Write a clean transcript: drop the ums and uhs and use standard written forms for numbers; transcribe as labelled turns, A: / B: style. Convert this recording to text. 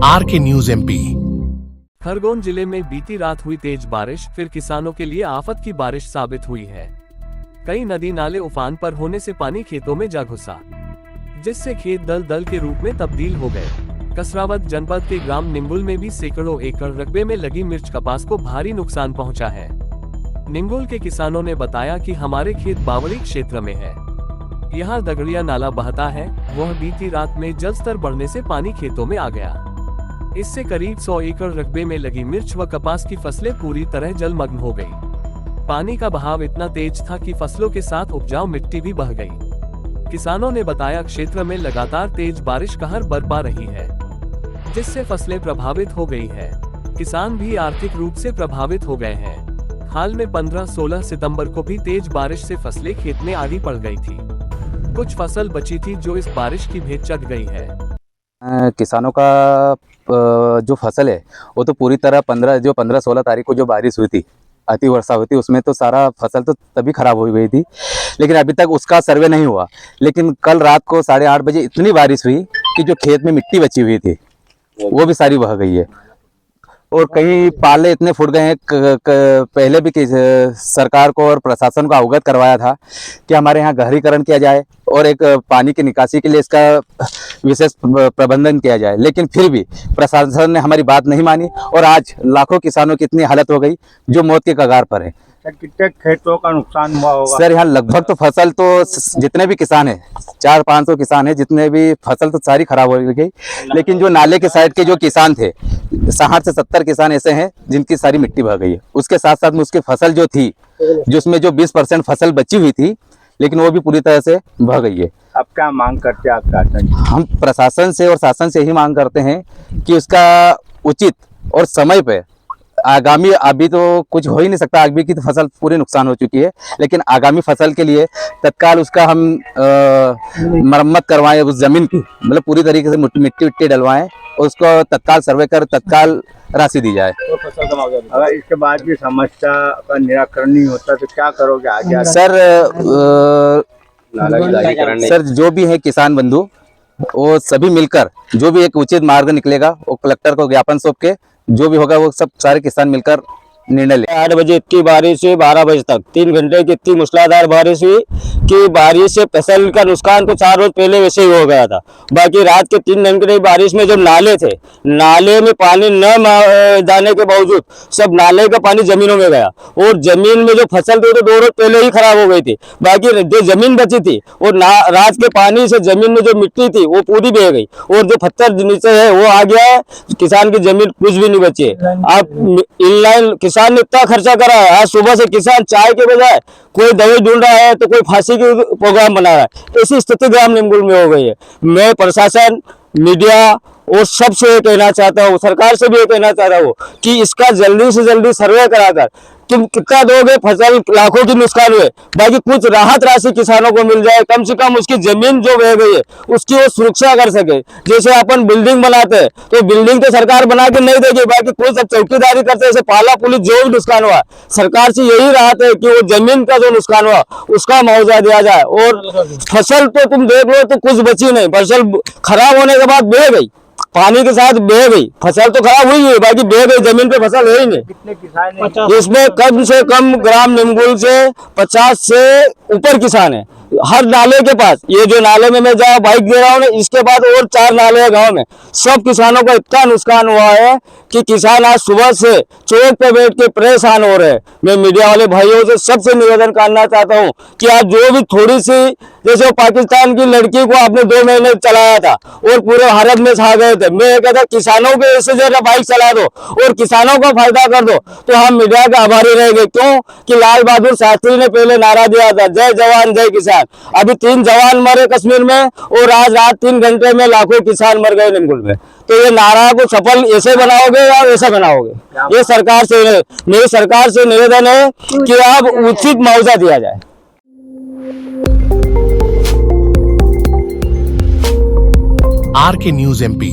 A: RK news MP।
B: Khargone जिले में बीती रात हुई तेज बारिश फिर किसानों के लिए आफत की बारिश साबित हुई है। कई नदी नाले उफान पर होने से पानी खेतों में जा घुसा, जिससे खेत दल दल के रूप में तब्दील हो गए। कसरावद जनपद के ग्राम निम्बुल में भी सैकड़ों एकड़ रकबे में लगी मिर्च कपास को भारी नुकसान पहुंचा है। निम्बुल के किसानों ने बताया कि हमारे खेत बावड़ी क्षेत्र में है, यहाँ दगड़िया नाला बहता है, वह बीती रात में जल स्तर बढ़ने से पानी खेतों में आ गया। इससे करीब 100 एकड़ रकबे में लगी मिर्च व कपास की फसलें पूरी तरह जलमग्न हो गई। पानी का बहाव इतना तेज था कि फसलों के साथ उपजाऊ मिट्टी भी बह गई। किसानों ने बताया क्षेत्र में लगातार तेज बारिश कहर बरपा रही है, जिससे फसलें प्रभावित हो गई है। किसान भी आर्थिक रूप से प्रभावित हो गए हैं। हाल में 15-16 सितंबर को भी तेज बारिश से फसलें खेत में आधी पड़ गई थी। कुछ फसल बची थी जो इस बारिश की भेंट चढ़ गई है।
C: किसानों का जो फसल है वो तो पूरी तरह 15-16 तारीख को जो बारिश हुई थी, अति वर्षा हुई थी, उसमें तो सारा फसल तो तभी खराब हो गई थी, लेकिन अभी तक उसका सर्वे नहीं हुआ। लेकिन कल रात को 8:30 बजे इतनी बारिश हुई कि जो खेत में मिट्टी बची हुई थी वो भी सारी बह गई है और कहीं पाले इतने फूट गए हैं। पहले भी सरकार को और प्रशासन को अवगत करवाया था कि हमारे यहाँ गहरीकरण किया जाए और एक पानी की निकासी के लिए इसका विशेष प्रबंधन किया जाए, लेकिन फिर भी प्रशासन ने हमारी बात नहीं मानी और आज लाखों किसानों की इतनी हालत हो गई जो मौत के कगार पर है।
D: कितने खेतों का नुकसान हुआ होगा?
C: सर यहाँ लगभग तो फसल तो जितने भी किसान हैं 400-500 किसान हैं, जितने भी फसल तो सारी खराब हो गई। लेकिन जो नाले के साइड के जो किसान थे 60 से 70 किसान ऐसे हैं जिनकी सारी मिट्टी बह गई है। उसके साथ साथ में उसकी फसल जो थी, जिसमें जो 20% फसल बची हुई थी, लेकिन वो भी पूरी तरह से बह गई है।
D: अब क्या मांग करते हैं आप शासन?
C: हम प्रशासन से और शासन से ही मांग करते हैं कि उसका उचित और समय पे आगामी, अभी तो कुछ हो ही नहीं सकता, अभी की तो फसल पूरी नुकसान हो चुकी है, लेकिन आगामी फसल के लिए तत्काल उसका हम मरम्मत करवाएं, उस जमीन की मतलब पूरी तरीके से मिट्टी डलवाएं और उसको तत्काल सर्वे कर तत्काल राशि दी जाए।
D: अगर इसके बाद भी समस्या का निराकरण नहीं होता तो क्या करोगे आगे?
C: सर जो भी है किसान बंधु वो सभी मिलकर जो भी एक उचित मार्ग निकलेगा वो कलेक्टर को ज्ञापन सौंप के जो भी होगा वो सब सारे किसान मिलकर निर्णय ले।
E: 8 बजे इतनी बारिश हुई, 12 बजे तक 3 घंटे की इतनी मूसलाधार बारिश हुई कि बारिश से फसल का नुकसान तो 4 रोज पहले वैसे ही हो गया था। बाकी रात के 3 घंटे की बारिश में जो नाले थे, नाले में पानी न जाने के बावजूद सब नाले का पानी जमीनों में गया और जमीन में जो फसल थी तो 2 रोज पहले ही खराब हो गई थी। बाकी जो जमीन बची थी वो रात के पानी से जमीन में जो मिट्टी थी वो पूरी बह गई और जो पत्थर नीचे है वो आ गया है, किसान की जमीन कुछ भी नहीं बची है। अब इनलाइन किसान ने इतना खर्चा करा है, आज सुबह से किसान चाय के बजाय कोई दवाई ढूंढ रहा है तो कोई फांसी की प्रोग्राम बना रहा है। ऐसी स्थिति ग्राम निम्बुल में हो गई है। मैं प्रशासन, मीडिया और सबसे ये कहना चाहता हूँ, सरकार से भी ये कहना चाहता हूँ कि इसका जल्दी से जल्दी सर्वे कराकर तुम कितना दोगे, फसल लाखों की नुकसान हुए, बाकी कुछ राहत राशि किसानों को मिल जाए, कम से कम उसकी जमीन जो बह गई है उसकी वो सुरक्षा कर सके। जैसे अपन बिल्डिंग बनाते हैं तो बिल्डिंग तो सरकार बना के नहीं देगी, बाकी कुछ चौकीदारी करते हैं, जैसे पाला पुलिस जो भी नुकसान हुआ सरकार से यही राहत है कि वो जमीन का जो नुकसान हुआ उसका मुआवजा दिया जाए। और फसल तो तुम देख लो तो कुछ बची नहीं, फसल खराब होने के बाद बह गई, पानी के साथ बह गई, फसल तो खराब हुई है, बाकी बह गई, जमीन पे फसल है ही नहीं।
D: कितने किसान?
E: इसमें कम से कम ग्राम निम्बुल से 50 से ऊपर किसान है। हर नाले के पास, ये जो नाले में मैं जहाँ बाइक दे रहा हूँ ना, इसके बाद और 4 नाले हैं गाँव में, सब किसानों का इतना नुकसान हुआ है कि किसान आज सुबह से चौक पे बैठ के परेशान हो रहे हैं। मैं मीडिया वाले भाइयों से सबसे निवेदन करना चाहता हूँ कि आज जो भी थोड़ी सी, जैसे पाकिस्तान की लड़की को आपने 2 महीने चलाया था और पूरे भारत में छा गए थे, मैं कहता किसानों के ऐसे जरा बाइक चला दो और किसानों का फायदा कर दो तो हम मीडिया के आभारी रहेंगे। क्यों कि लाल बहादुर शास्त्री ने पहले नारा दिया था, जय जवान जय किसान। अभी 3 जवान मरे कश्मीर में और आज रात 3 घंटे में लाखों किसान मर गए निम्बुल में। तो ये नारा को सफल ऐसे बनाओगे या वैसे बनाओगे? ये सरकार से, मेरी सरकार से निवेदन है कि आप उचित मुआवजा दिया जाए।
A: RK news MP।